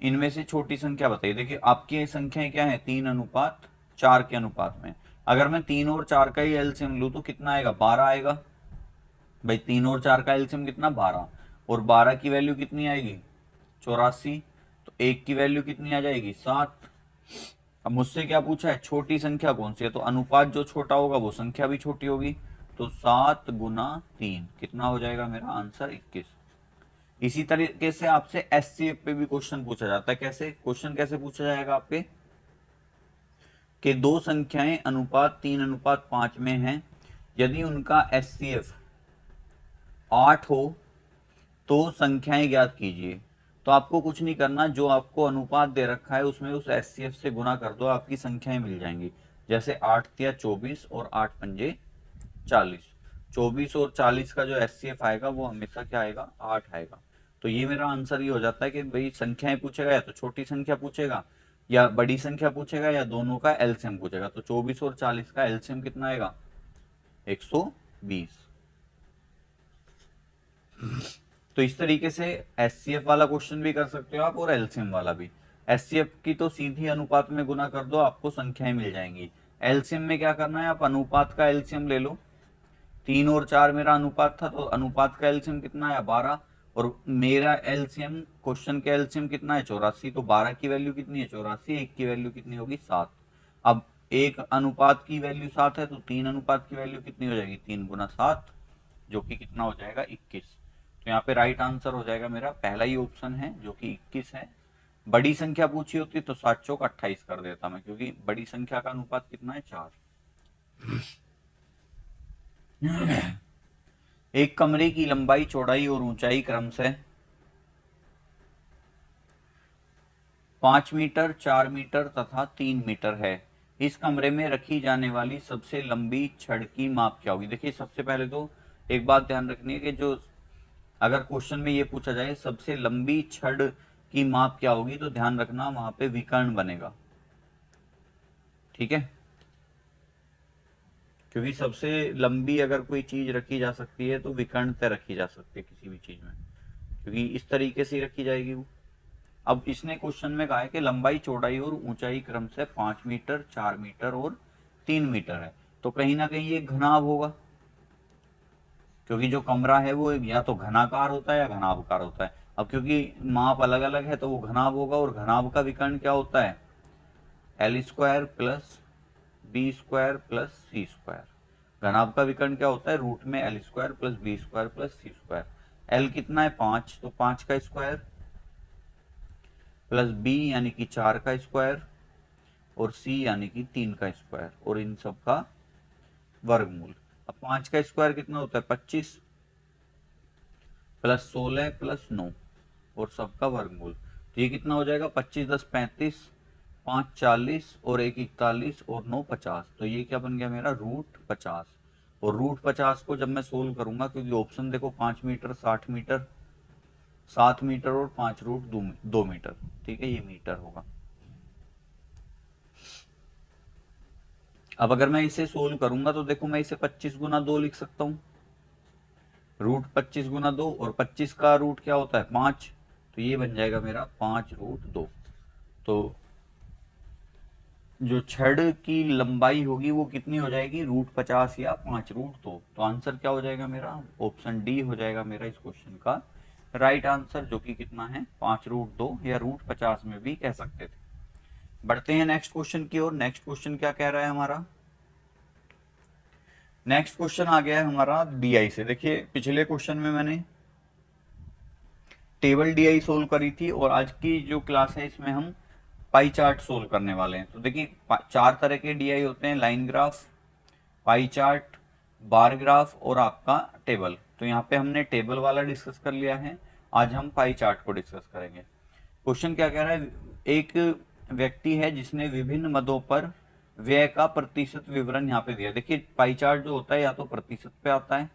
इनमें से छोटी संख्या बताइए। देखिए आपकी संख्याएं क्या है 3:4 के अनुपात में। अगर मैं 3 और 4 का ही एलसीएम लूं तो कितना आएगा 12 आएगा। भाई 3 और 4 का एलसीएम कितना 12, और 12 की वैल्यू कितनी आएगी 84, तो 1 की वैल्यू कितनी आ जाएगी 7। अब मुझसे क्या पूछा है छोटी संख्या कौन सी है, तो अनुपात जो छोटा होगा वो संख्या भी छोटी होगी। तो 7 गुना 3 कितना हो जाएगा मेरा आंसर 21। इसी तरीके से आपसे एचसीएफ पे भी क्वेश्चन पूछा जाता है। कैसे क्वेश्चन कैसे पूछा जाएगा आपके, कि दो संख्याएं अनुपात 3:5 में हैं, यदि उनका एचसीएफ 8 हो तो संख्याएं ज्ञात कीजिए। तो आपको कुछ नहीं करना, जो आपको अनुपात दे रखा है उसमें उस एचसीएफ से गुना कर दो, आपकी संख्याएं मिल जाएंगी। जैसे 8 तिया 24 और 8 पंजे 40, 24 और 40 का जो एचसीएफ आएगा वो हमेशा क्या आएगा 8 आएगा। तो ये मेरा आंसर ये हो जाता है कि भाई संख्याएं पूछेगा या तो छोटी संख्या पूछेगा या बड़ी संख्या पूछेगा या दोनों का एलसीएम पूछेगा। तो 24 और 40 का एलसीएम कितना आएगा? 120। तो इस तरीके से एचसीएफ वाला क्वेश्चन भी कर सकते हो आप और एलसीएम वाला भी। एचसीएफ की तो सीधी अनुपात में गुना कर दो, आपको संख्याएं मिल जाएंगी। एलसीएम में क्या करना है, आप अनुपात का एलसीएम ले लो। 3 और 4 मेरा अनुपात था, तो अनुपात का एलसीएम कितना है? 12। और मेरा एलसीएम, क्वेश्चन का एलसीएम कितना है? 84। तो 12 की वैल्यू कितनी है? 84। 1 की वैल्यू कितनी होगी? 7। अब एक अनुपात की वैल्यू 7 है, तो 3 अनुपात की वैल्यू कितनी हो जाएगी? 3 गुना 7, जो कि कितना हो जाएगा? 21। तो यहाँ पे राइट आंसर हो जाएगा मेरा पहला ही ऑप्शन है, जो कि 21 है। बड़ी संख्या पूछी होती तो 7 चौक 28 कर देता मैं, क्योंकि बड़ी संख्या का अनुपात कितना है? 4। एक कमरे की लंबाई, चौड़ाई और ऊंचाई क्रमशः 5 मीटर, 4 मीटर तथा 3 मीटर है। इस कमरे में रखी जाने वाली सबसे लंबी छड़ की माप क्या होगी? देखिए, सबसे पहले तो एक बात ध्यान रखनी है कि जो अगर क्वेश्चन में ये पूछा जाए सबसे लंबी छड़ की माप क्या होगी, तो ध्यान रखना वहां पे विकर्ण बनेगा। ठीक है, क्योंकि सबसे लंबी अगर कोई चीज रखी जा सकती है तो विकर्ण से रखी जा सकती है किसी भी चीज में, क्योंकि इस तरीके से रखी जाएगी वो। अब इसने क्वेश्चन में कहा है कि लंबाई, चौड़ाई और ऊंचाई क्रम से 5 मीटर, 4 मीटर और 3 मीटर है। तो कहीं ना कहीं ये घनाभ होगा, क्योंकि जो कमरा है वो या तो घनाकार होता है या घनाभकार होता है। अब क्योंकि माप अलग अलग है तो वो घनाभ होगा, और घनाभ का विकर्ण क्या होता है? L square plus B square plus C square. घनाभ का विकर्ण क्या होता है? रूट में L square plus B square plus C square. L कितना है? 5, तो 5 का स्क्वायर प्लस बी यानी कि 4 का स्क्वायर और सी यानी कि 3 का स्क्वायर, और इन सब का वर्गमूल। अब 5 का स्क्वायर कितना होता है? 25 प्लस 16 प्लस 9 और सबका वर्गमूल। तो ये कितना हो जाएगा? 25 10 35, 5 40 और 1 41 और 9 50। तो ये क्या बन गया मेरा? रूट 50। और रूट 50 को जब मैं सोल्व करूंगा, क्योंकि ऑप्शन देखो 5 मीटर, 60 मीटर, 7 मीटर और 5 रूट 2 मीटर। ठीक है, ये मीटर होगा। अब अगर मैं इसे सोल्व करूंगा तो देखो, मैं इसे 25 गुना 2 लिख सकता हूं। रूट 25 गुना 2, और 25 का रूट क्या होता है? 5। तो ये बन जाएगा मेरा 5 रूट 2। तो जो छड़ की लंबाई होगी वो कितनी हो जाएगी? रूट 50 या 5 रूट 2। तो आंसर क्या हो जाएगा मेरा? ऑप्शन डी हो जाएगा मेरा इस क्वेश्चन का राइट आंसर, जो कि कितना है? 5 रूट 2 या रूट 50 में भी कह सकते थे। बढ़ते हैं नेक्स्ट क्वेश्चन की ओर। नेक्स्ट क्वेश्चन क्या कह रहा है हमारा? नेक्स्ट क्वेश्चन आ गया है हमारा डीआई से। देखिए, पिछले क्वेश्चन में मैंने टेबल डीआई सोल्व करी थी, और आज की जो क्लास है इसमें हम पाई चार्ट सोल्व करने वाले हैं। तो देखिए, 4 तरह के डीआई होते हैं: line graph, pie chart, bar graph और आपका टेबल। तो यहाँ पे हमने टेबल वाला डिस्कस कर लिया है, आज हम पाई चार्ट को डिस्कस करेंगे। क्वेश्चन क्या कह रहा है? एक व्यक्ति है जिसने विभिन्न मदों पर व्यय का प्रतिशत विवरण यहाँ पे दिया। देखिए, पाई चार्ट जो होता है या तो प्रतिशत पे आता है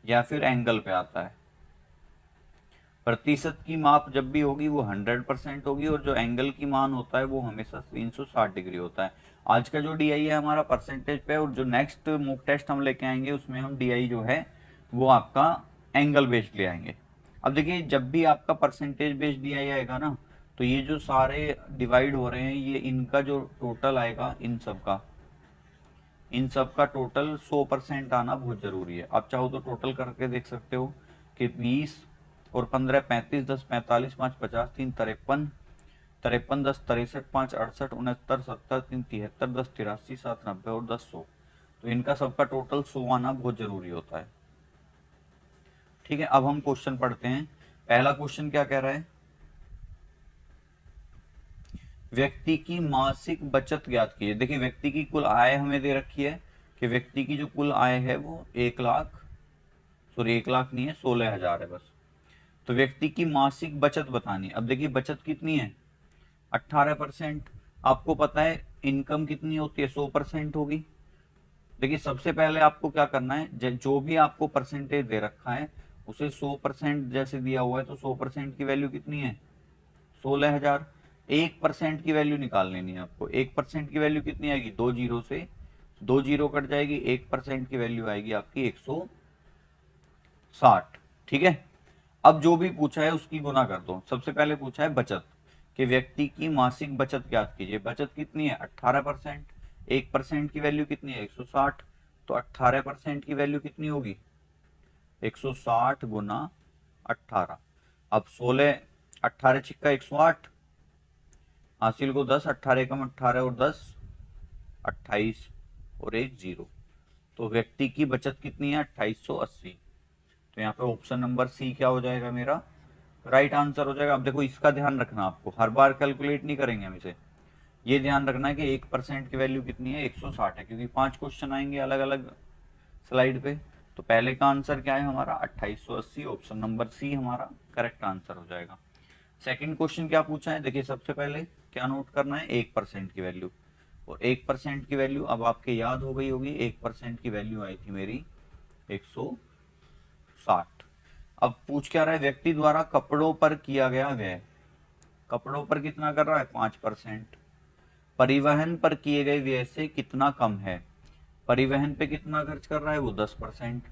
या फिर एंगल पे आता है। प्रतिशत की माप जब भी होगी वो 100% होगी, और जो एंगल की मान होता है वो हमेशा 360 डिग्री होता है। आज का जो डीआई है हमारा परसेंटेज पे, और जो नेक्स्ट मॉक टेस्ट हम लेके आएंगे उसमें हम डीआई जो है वो आपका एंगल बेस्ड ले आएंगे। अब देखिए, जब भी आपका परसेंटेज बेस्ड डीआई आएगा ना, तो ये जो सारे डिवाइड हो रहे हैं, ये इनका जो टोटल आएगा, इन सब का टोटल 100% आना बहुत जरूरी है। आप चाहो तो टोटल करके देख सकते हो कि 20 और 15 35, 10 45, 5 50, 3 53, 53 10 63, 5 68, 69 70, 3 73, 10 83, 7 90 और 10 100। तो इनका सबका टोटल 100 आना बहुत जरूरी होता है। ठीक है, अब हम क्वेश्चन पढ़ते हैं। पहला क्वेश्चन क्या कह रहा है? व्यक्ति की मासिक बचत ज्ञात कीजिए। देखिए, व्यक्ति की कुल आय हमें दे रखी है कि व्यक्ति की जो कुल आय है वो 1 लाख, सॉरी 1 लाख नहीं है, 16,000 है बस। तो व्यक्ति की मासिक बचत बतानी है। अब देखिए, बचत कितनी है? 18%। आपको पता है इनकम कितनी होती है? 100% होगी। देखिए, सबसे पहले आपको क्या करना है, जो भी आपको परसेंटेज दे रखा है उसे 100% जैसे दिया हुआ है तो 100% की वैल्यू कितनी है 16,000। 1% की वैल्यू निकाल लेनी है आपको। 1% की वैल्यू कितनी आएगी, 2 जीरो से 2 जीरो कट जाएगी, 1% की वैल्यू आएगी आपकी 160। ठीक है, अब जो भी पूछा है उसकी गुना कर दो। सबसे पहले पूछा है बचत कि व्यक्ति की मासिक बचत ज्ञात कीजिए। बचत कितनी है 18%। 1% की वैल्यू कितनी है 160, तो 18% की वैल्यू कितनी होगी 160 गुना 18। अब 16, 18 छिक्का 108, हासिल को 10, 18 कम 18 और 10 28 और एक जीरो। तो व्यक्ति की बचत कितनी है 2880। तो यहाँ पे ऑप्शन नंबर सी क्या हो जाएगा मेरा राइट आंसर हो जाएगा। अब देखो इसका ध्यान रखना, आपको हर बार कैलकुलेट नहीं करेंगे हम इसे। ये ध्यान रखना है कि 1% की वैल्यू कितनी है 160 है, क्योंकि 5 क्वेश्चन आएंगे अलग अलग स्लाइड पे। तो पहले का आंसर क्या है हमारा 2880, ऑप्शन नंबर सी हमारा करेक्ट आंसर हो जाएगा। सेकंड क्वेश्चन क्या पूछा है, देखिए सबसे पहले क्या नोट करना है 1% की वैल्यू। और 1% की वैल्यू अब आपके याद हो गई होगी, 1% की वैल्यू आई थी मेरी 160। अब पूछ क्या रहा है, व्यक्ति द्वारा कपड़ों पर किया गया व्यय। कपड़ों पर कितना कर रहा है 5%। परिवहन पर किए गए व्यय से कितना कम है। परिवहन पे कितना खर्च कर रहा है वो 10%।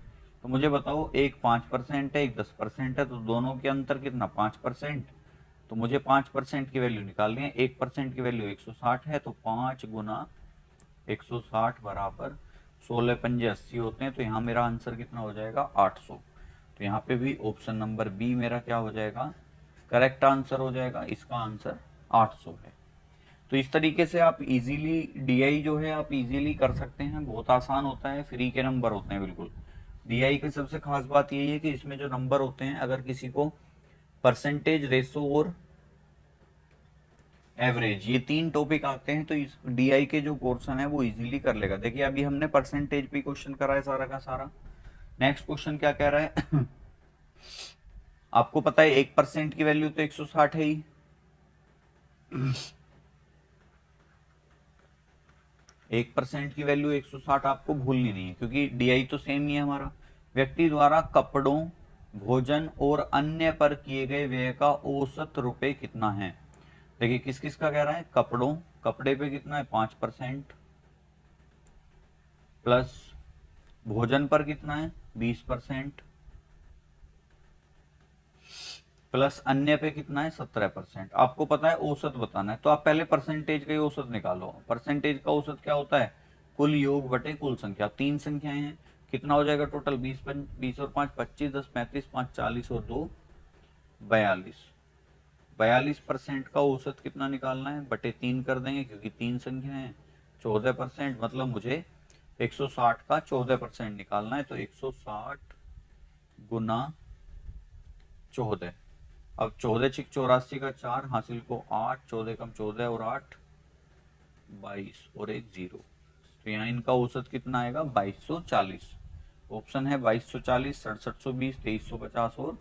तो मुझे बताओ एक 5% है एक 10% है, तो दोनों के अंतर कितना 5%। तो मुझे 5% की वैल्यू निकालनी है। 1% की वैल्यू 160 है, तो 5 गुना 160 बराबर 16 पंजे 80 होते हैं। तो यहाँ मेरा आंसर कितना हो जाएगा 800। तो यहाँ पे भी ऑप्शन नंबर बी मेरा क्या हो जाएगा करेक्ट आंसर हो जाएगा। इसका आंसर 800 है। तो इस तरीके से आप इजीली डीआई जो है आप इजीली कर सकते हैं, बहुत आसान होता है, फ्री के नंबर होते हैं बिल्कुल। डीआई की सबसे खास बात यही है कि इसमें जो नंबर होते हैं, अगर किसी को परसेंटेज, रेशो और एवरेज ये 3 टॉपिक आते हैं, तो इस डीआई के जो पोर्शन है वो इजीली कर लेगा। देखिए अभी हमने परसेंटेज पे क्वेश्चन करा है सारा का सारा। नेक्स्ट क्वेश्चन क्या कह रहा है आपको पता है 1% की वैल्यू तो 160 है ही। 1% की वैल्यू 160 आपको भूलनी नहीं है, क्योंकि डीआई तो सेम ही है हमारा। व्यक्ति द्वारा कपड़ों, भोजन और अन्य पर किए गए व्यय का औसत रुपए कितना है। देखिए किस किस का कह रहा है, कपड़ों, कपड़े पे कितना है 5%, प्लस भोजन पर कितना है 20%, प्लस अन्य पे कितना है 17%। आपको पता है औसत बताना है, तो आप पहले परसेंटेज का ही औसत निकालो। परसेंटेज का औसत क्या होता है कुल योग बटे कुल संख्या। 3 संख्याएं हैं, कितना हो जाएगा टोटल 20 और 5 25, 10 35, 5 40 और 2 42। 42% का औसत कितना निकालना है बटे 3 कर देंगे, क्योंकि 3 संख्या है 14%। मतलब मुझे 160 का 14% निकालना है। तो 160 गुना 14। अब 14 छिक 84 का 4, हासिल को 8, 14 कम 14 और 8 22 और एक जीरो। तो यहाँ इनका औसत कितना आएगा 2240। ऑप्शन है 2240, 6720, 2350 और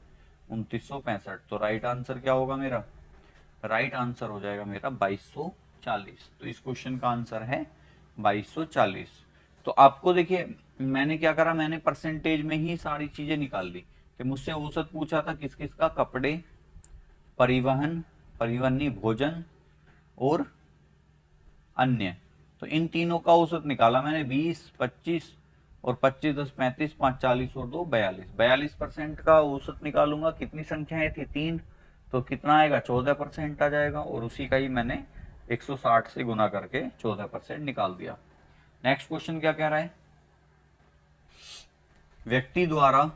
2965। तो राइट आंसर क्या होगा मेरा, राइट आंसर हो जाएगा मेरा 2240। तो इस क्वेश्चन का आंसर है 2240। तो आपको देखिए मैंने क्या करा, मैंने परसेंटेज में ही सारी चीजें निकाल ली। कि मुझसे औसत पूछा था किस किस का, कपड़े, परिवहन, परिवहन नहीं भोजन और अन्य। तो इन तीनों का औसत निकाला मैंने 20, 25 और 25 10 35, 5 40 और 2 42। 42% का औसत निकालूंगा, कितनी संख्याएं थी 3, तो कितना आएगा 14% आ जाएगा। और उसी का ही मैंने 160 से गुना करके 14% निकाल दिया। नेक्स्ट क्वेश्चन क्या कह रहा है, व्यक्ति द्वारा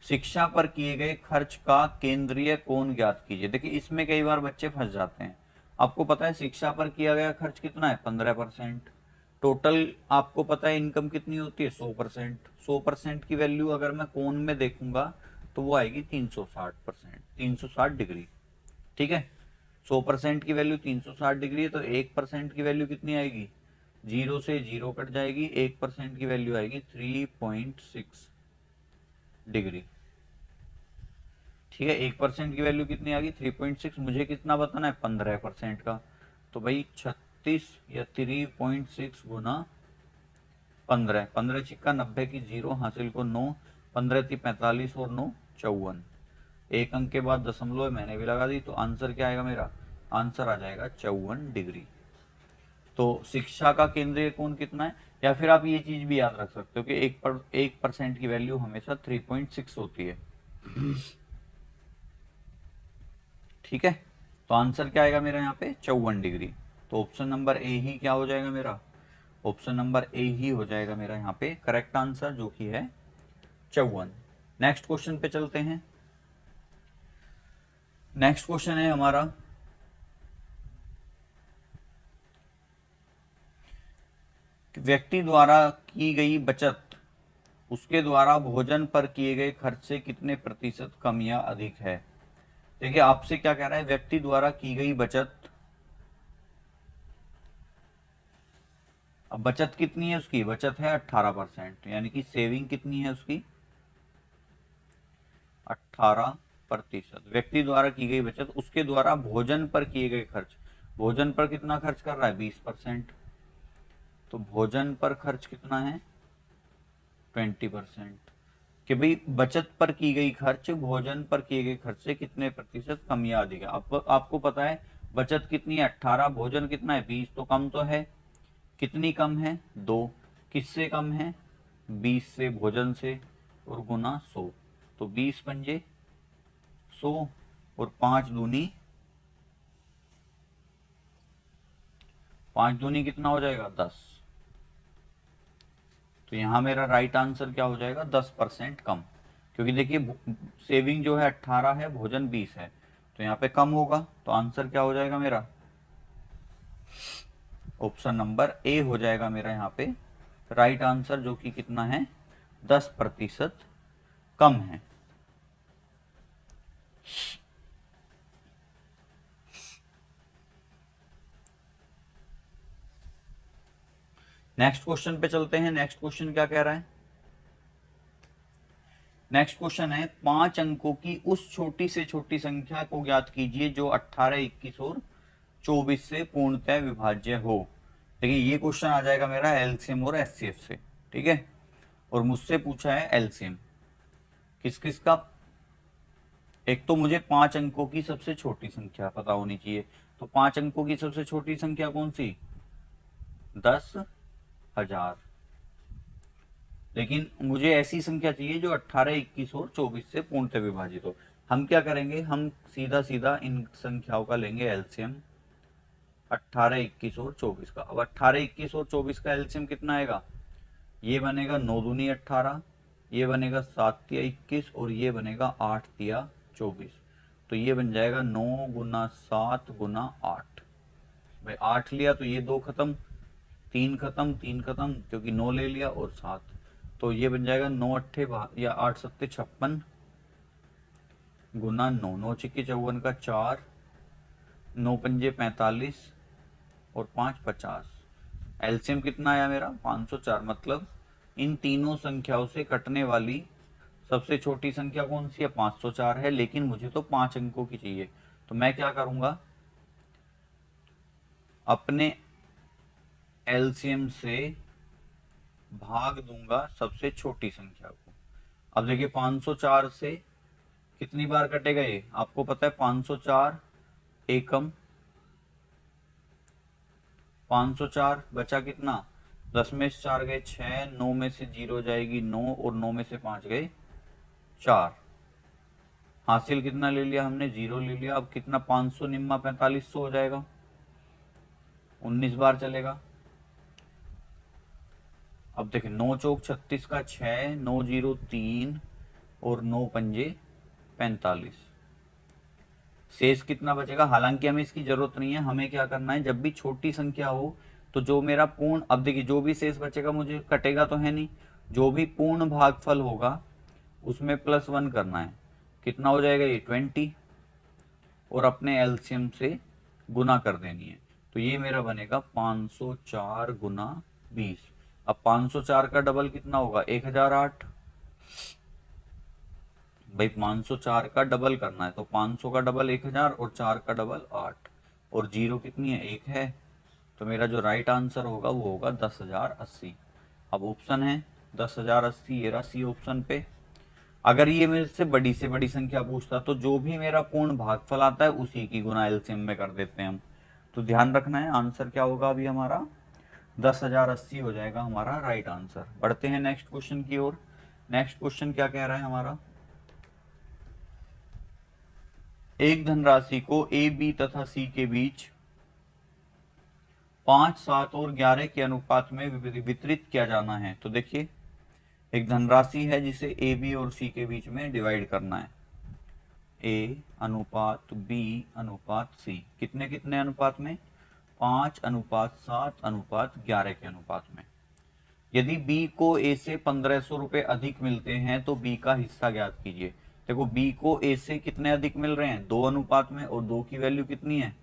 शिक्षा पर किए गए खर्च का केंद्रीय कोण ज्ञात कीजिए। देखिए इसमें कई बार बच्चे फंस जाते हैं। आपको पता है शिक्षा पर किया गया खर्च कितना है 15%। टोटल आपको पता है इनकम कितनी होती है 100%। 100% की वैल्यू अगर मैं कोण में देखूंगा तो वो आएगी 360%, 360 डिग्री। ठीक है, 100% की वैल्यू 360 डिग्री है, तो 1% की वैल्यू कितनी आएगी, जीरो से जीरो कट जाएगी, 1% की वैल्यू आएगी 3.6 डिग्री। ठीक है, 1% की वैल्यू कितनी आ गई 3.6। मुझे कितना बताना है 15% का। तो भाई 36 या 3.6 गुना 15, 15 छिक्का 90 की जीरो, हासिल को 9, 15 × 45 और 9 54। एक अंक के बाद दशमलव मैंने भी लगा दी, तो आंसर क्या आएगा मेरा? आंसर आ जाएगा 54 डिग्री। तो शिक्षा का केंद्रीय कोण कितना है? या फिर आप ये चीज भी याद रख सकते हो कि 1% की वैल्यू हमेशा 3.6 होती है। ठीक है, तो आंसर क्या आएगा मेरा यहाँ पे? 54 डिग्री। तो ऑप्शन नंबर ए ही क्या हो जाएगा मेरा? ऑप्शन नंबर ए ही हो जाएगा मेरा यहाँ पे करेक्ट आंसर, जो कि है 54। नेक्स्ट क्वेश्चन पे चलते हैं। नेक्स्ट क्वेश्चन है हमारा, व्यक्ति द्वारा की गई बचत उसके द्वारा भोजन पर किए गए खर्च से कितने प्रतिशत कम या अधिक है? देखिए आपसे क्या कह रहा है, व्यक्ति द्वारा की गई बचत। अब बचत कितनी है उसकी? बचत है 18%, यानी कि सेविंग कितनी है उसकी? 18%। व्यक्ति द्वारा की गई बचत, उसके द्वारा भोजन पर किए गए खर्च, भोजन पर कितना खर्च कर रहा है? 20%। तो भोजन पर खर्च कितना है? 20%। कि भाई बचत पर की गई खर्च भोजन पर किए गए खर्च से कितने प्रतिशत कम या अधिक है। आपको पता है बचत कितनी है? 18, भोजन कितना है? 20, तो कम तो है। कितनी कम है? 2। किससे कम है? 20 से, भोजन से, और गुना 100। तो 20 पंजे 100 और 5 दूनी, 5 दूनी कितना हो जाएगा? 10। तो यहां मेरा राइट आंसर क्या हो जाएगा? 10% कम। क्योंकि देखिए सेविंग जो है 18 है, भोजन 20 है, तो यहाँ पे कम होगा। तो आंसर क्या हो जाएगा मेरा? ऑप्शन नंबर ए हो जाएगा मेरा यहाँ पे राइट आंसर, जो कि कितना है? 10% कम है। नेक्स्ट क्वेश्चन पे चलते हैं। नेक्स्ट क्वेश्चन क्या कह रहा है? नेक्स्ट क्वेश्चन है, 5 अंकों की उस छोटी से छोटी संख्या को ज्ञात कीजिए जो 18, 21 और 24 से पूर्णतः विभाज्य हो। देखिए ये क्वेश्चन आ जाएगा मेरा एलसीएम और एचसीएफ से। ठीक है, और मुझसे पूछा है एलसीएम किस किस का। एक तो मुझे 5 अंकों की सबसे छोटी संख्या पता होनी चाहिए। तो 5 अंकों की सबसे छोटी संख्या कौन सी? 10,000। लेकिन मुझे ऐसी संख्या चाहिए जो 18, 21 और 24 से पूर्णतः विभाजित हो। हम क्या करेंगे, हम सीधा सीधा इन संख्याओं का लेंगे एलसीएम 18, 21 और 24 का। अब 18, 21 और 24 का एलसीएम कितना आएगा? ये बनेगा 9 दूनी 18, ये बनेगा 7 तिया 21 और ये बनेगा 8 तिया 24। तो ये बन जाएगा 9 गुना 7 गुना 8। भाई 8 लिया तो ये 2 खत्म, 3 खत्म, 3 खत्म, क्योंकि 9 ले लिया और 7। तो ये बन जाएगा 9 अट्ठे या 8 सत्ते 56 गुना 9, 9 छिक्के 54 का 4, 9 पंजे 45 और 5 50। एलसीएम कितना आया मेरा? 504। मतलब इन तीनों संख्याओं से कटने वाली सबसे छोटी संख्या कौन सी है? 504 है, लेकिन मुझे तो 5 अंकों की चाहिए। तो मैं क्या करूंगा, अपने एलसीएम से भाग दूंगा सबसे छोटी संख्या को। अब देखिए 504 से कितनी बार कटेगा ये? आपको पता है 504 एकम, 504 बचा कितना? 10 में से 4 गए 6, 9 में से 0 जाएगी 9 और 9 में से 5 गए 4। हासिल कितना ले लिया हमने? 0 ले लिया। अब कितना? 500 निम्मा 4500 हो जाएगा, 19 बार चलेगा। अब देखिए 9 चौक 36 का 6, 9 0 3 और 9 पंजे 45। शेष कितना बचेगा? हालांकि हमें इसकी जरूरत नहीं है, हमें क्या करना है, जब भी छोटी संख्या हो तो जो मेरा पूर्ण, अब देखिए जो भी शेष बचेगा मुझे कटेगा तो है नहीं, जो भी पूर्ण भागफल होगा उसमें +1 करना है। कितना हो जाएगा ये? 20, और अपने एलसीएम से गुना कर देनी है। तो ये मेरा बनेगा 504 गुना 20। अब 504 का डबल कितना होगा? 1008। भाई 504 का डबल करना है तो 500 का डबल 1000 और 4 का डबल 8, और 0 कितनी है? 1 है। तो मेरा जो राइट आंसर होगा वो होगा 10,080। अब ऑप्शन है 10,080, ये रहा सी ऑप्शन पे। अगर ये मेरे से बड़ी संख्या पूछता तो जो भी मेरा पूर्ण भागफल आता है उसी की गुना एलसीएम में कर देते हैं हम। तो ध्यान रखना है, आंसर क्या होगा अभी हमारा 10,080 हो जाएगा हमारा राइट आंसर। बढ़ते हैं नेक्स्ट क्वेश्चन की ओर। नेक्स्ट क्वेश्चन क्या कह रहा है हमारा, एक धनराशि को ए, बी तथा सी के बीच 5, 7 और 11 के अनुपात में वितरित किया जाना है। तो देखिए, एक धनराशि है जिसे ए, बी और सी के बीच में डिवाइड करना है। ए अनुपात बी अनुपात सी, कितने कितने अनुपात में, 5 अनुपात 7 अनुपात 11 के अनुपात में। यदि बी को ए से 1500 रुपए अधिक मिलते हैं तो बी का हिस्सा ज्ञात कीजिए। देखो, बी को ए से कितने अधिक मिल रहे हैं, 2 अनुपात में, और 2 की वैल्यू कितनी है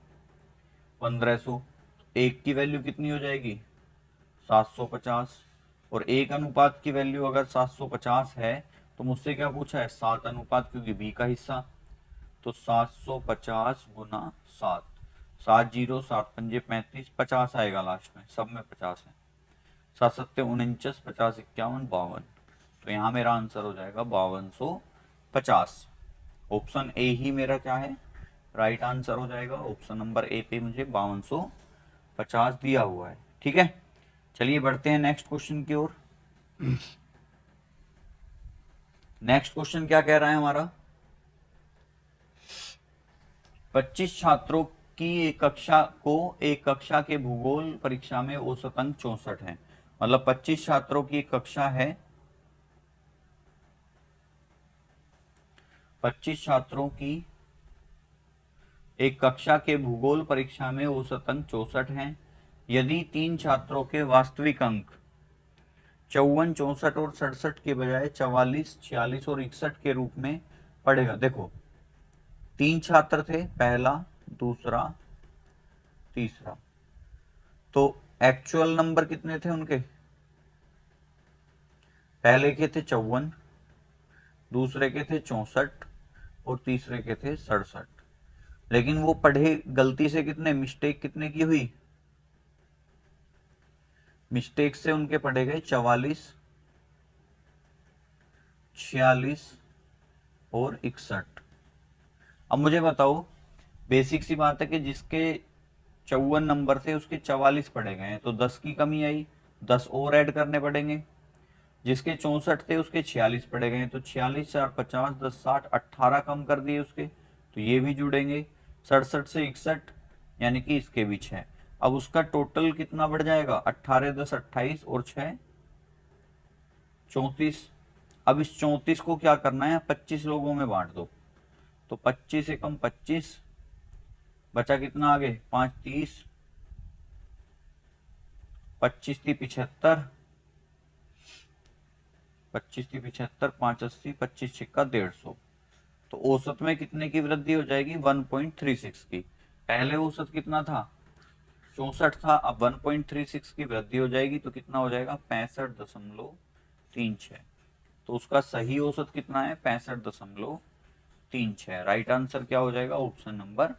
1500। एक की वैल्यू कितनी हो जाएगी 750, और एक अनुपात की वैल्यू अगर 750 है तो मुझसे क्या पूछा है 7 अनुपात, क्योंकि बी का हिस्सा। तो 750 गुना 7, 7 जीरो 7 पंजे 35, 50 आएगा लास्ट में, सब में 50 है। 7 सत्ते 49, 50 51 52। तो यहाँ मेरा आंसर हो जाएगा 5250। ऑप्शन ए ही मेरा क्या है राइट आंसर हो जाएगा। ऑप्शन नंबर ए पे मुझे 5250 दिया हुआ है। ठीक है, चलिए बढ़ते हैं नेक्स्ट क्वेश्चन की ओर। नेक्स्ट क्वेश्चन क्या कह रहा है हमारा, 25 छात्रों की एक कक्षा के भूगोल परीक्षा में औसत अंक 64 है। मतलब 25 छात्रों की एक कक्षा है, 25 छात्रों की एक कक्षा के भूगोल परीक्षा में औसत अंक 64 हैं। यदि 3 छात्रों के वास्तविक अंक 54, 64 और 67 के बजाय 44, 46 और 61 के रूप में पड़ेगा। देखो, 3 छात्र थे, पहला, दूसरा, तीसरा, तो एक्चुअल नंबर कितने थे उनके, पहले के थे 54, दूसरे के थे 64 और तीसरे के थे 67। लेकिन वो पढ़े गलती से कितने, मिस्टेक कितने की हुई, मिस्टेक से उनके पढ़े गए 44, 46 और 61। अब मुझे बताओ, बेसिक सी बात है कि जिसके 54 नंबर थे उसके 44 पढ़े गए हैं, तो 10 की कमी आई, 10 और ऐड करने पड़ेंगे। जिसके 64 थे उसके 46 पड़े गए, तो 46 4 50 10 60 18 कम कर दिए उसके, तो ये भी जुड़ेंगे। 67 से 61 यानी कि इसके भी 6। अब उसका टोटल कितना बढ़ जाएगा, 18 10 28 और 6 34। अब इस 34 को क्या करना है, 25 लोगों में बांट दो। तो 25 एकम 25, बचा कितना आगे 5 30, 25 थी 75, 25 थी 75, 5 80, 25 छिक्का 150। तो औसत में कितने की वृद्धि हो जाएगी 1.36 की। पहले औसत कितना था 64 था, अब 1.36 की वृद्धि हो जाएगी तो कितना हो जाएगा 65.36। तो उसका सही औसत कितना है 65.36। राइट आंसर क्या हो जाएगा, ऑप्शन नंबर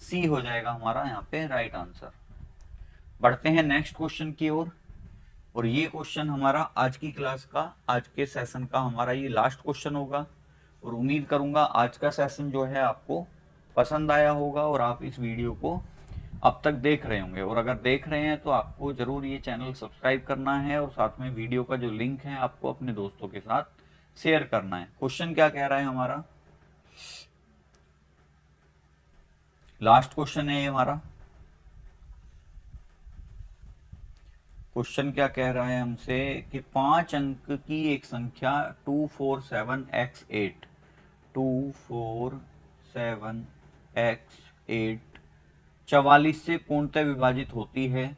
सी हो जाएगा हमारा यहाँ पे राइट आंसर। बढ़ते हैं नेक्स्ट क्वेश्चन की ओर। और ये क्वेश्चन हमारा आज की क्लास का, आज के सेशन का हमारा ये लास्ट क्वेश्चन होगा। और उम्मीद करूंगा आज का सेशन जो है आपको पसंद आया होगा और आप इस वीडियो को अब तक देख रहे होंगे। और अगर देख रहे हैं तो आपको जरूर ये चैनल सब्सक्राइब करना है और साथ में वीडियो का जो लिंक है आपको अपने दोस्तों के साथ शेयर करना है। क्वेश्चन क्या कह रहा है हमारा, लास्ट क्वेश्चन है ये हमारा। क्वेश्चन क्या कह रहा है हमसे कि 5 अंक की एक संख्या 247x8 247x8 44 से पूर्णतः विभाजित होती है,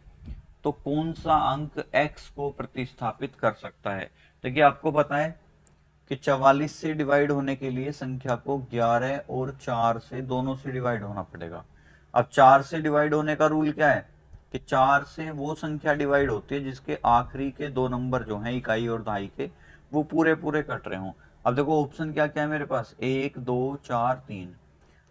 तो कौन सा अंक x को प्रतिस्थापित कर सकता है। देखिए, आपको पता है कि 44 से डिवाइड होने के लिए संख्या को 11 और 4 से दोनों से डिवाइड होना पड़ेगा। अब 4 से डिवाइड होने का रूल क्या है कि 4 से वो संख्या डिवाइड होती है जिसके आखिरी के 2 नंबर जो हैं इकाई और दहाई के, वो पूरे पूरे कट रहे हों। अब देखो ऑप्शन क्या क्या है मेरे पास, 1 2 4 3।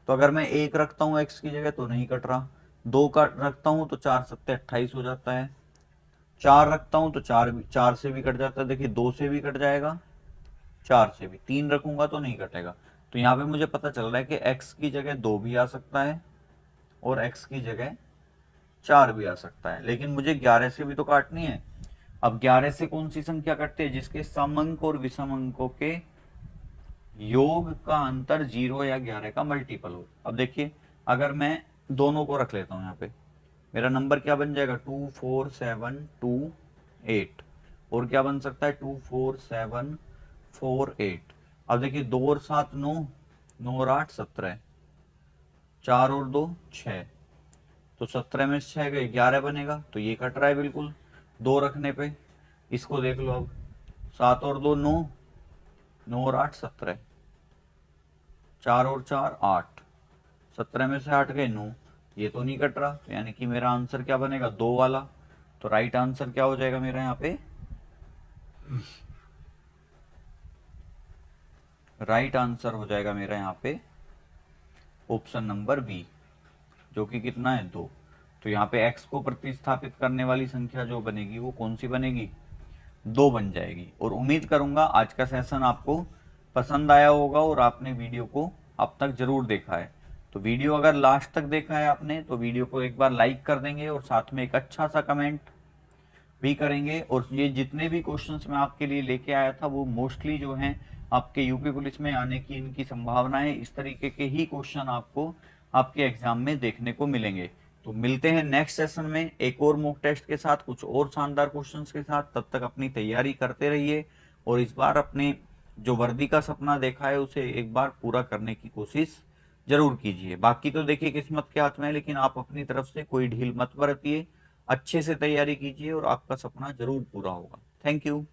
तो अगर मैं 1 रखता हूँ x की जगह तो नहीं कट रहा, 2 का रखता हूँ तो 4 सत्ते 28 हो जाता है, 4 रखता हूँ तो 4 से भी कट जाता है, देखिए 2 से भी कट जाएगा, 4 से भी, 3 रखूंगा तो नहीं कटेगा। तो यहाँ पे मुझे पता चल रहा है कि x की जगह 2 भी आ सकता है और x की जगह 4 भी आ सकता है, लेकिन मुझे 11 से भी तो काटनी है। अब 11 से कौन सी संख्या कटती है? जिसके सम अंक और विषम अंकों के योग का अंतर 0 या 11 का मल्टीपल हो। अब देखिए, अगर मैं दोनों को रख लेता हूं यहाँ पे, मेरा नंबर क्या बन जाएगा? 2 4 7 2 8। और क्या बन सकता है? 2 4 7 4 8। अब देखिए, 2 और 7 9, 9 और 8 17, 4 और 2 6, तो 17 में 6 गए 11 बनेगा, तो ये कट रहा है बिल्कुल 2 रखने पे। इसको देख लो अब, 7 और 2 9, 9 और 8 17, 4 और 4 8, 17 में से 8 गए 9, ये तो नहीं कट रहा, तो यानी कि मेरा आंसर क्या बनेगा? 2 वाला। तो राइट आंसर क्या हो जाएगा मेरा यहाँ पे? राइट आंसर हो जाएगा मेरा यहाँ पे ऑप्शन नंबर बी, जो कि कितना है? 2। तो यहाँ पे x को प्रतिस्थापित करने वाली संख्या जो बनेगी वो कौन सी बनेगी? 2 बन जाएगी। और उम्मीद करूंगा आज का सेशन आपको पसंद आया होगा और आपने वीडियो को अब तक जरूर देखा है। तो वीडियो अगर लास्ट तक देखा है आपने तो वीडियो को एक बार लाइक कर देंगे और साथ में एक अच्छा सा कमेंट भी करेंगे। और ये जितने भी क्वेश्चंस मैं आपके लिए लेके आया था वो मोस्टली जो हैं आपके यूपी पुलिस में आने की इनकी संभावना है। इस तरीके के ही क्वेश्चन आपको आपके एग्जाम में देखने को मिलेंगे। तो मिलते हैं नेक्स्ट सेशन में एक और मॉक टेस्ट के साथ, कुछ और शानदार क्वेश्चंस के साथ। तब तक अपनी तैयारी करते रहिए और इस बार अपने जो वर्दी का सपना देखा है उसे एक बार पूरा करने की कोशिश जरूर कीजिए। बाकी तो देखिए किस्मत के हाथ में है, लेकिन आप अपनी तरफ से कोई ढील मत बरतिए, अच्छे से तैयारी कीजिए और आपका सपना जरूर पूरा होगा। Thank you.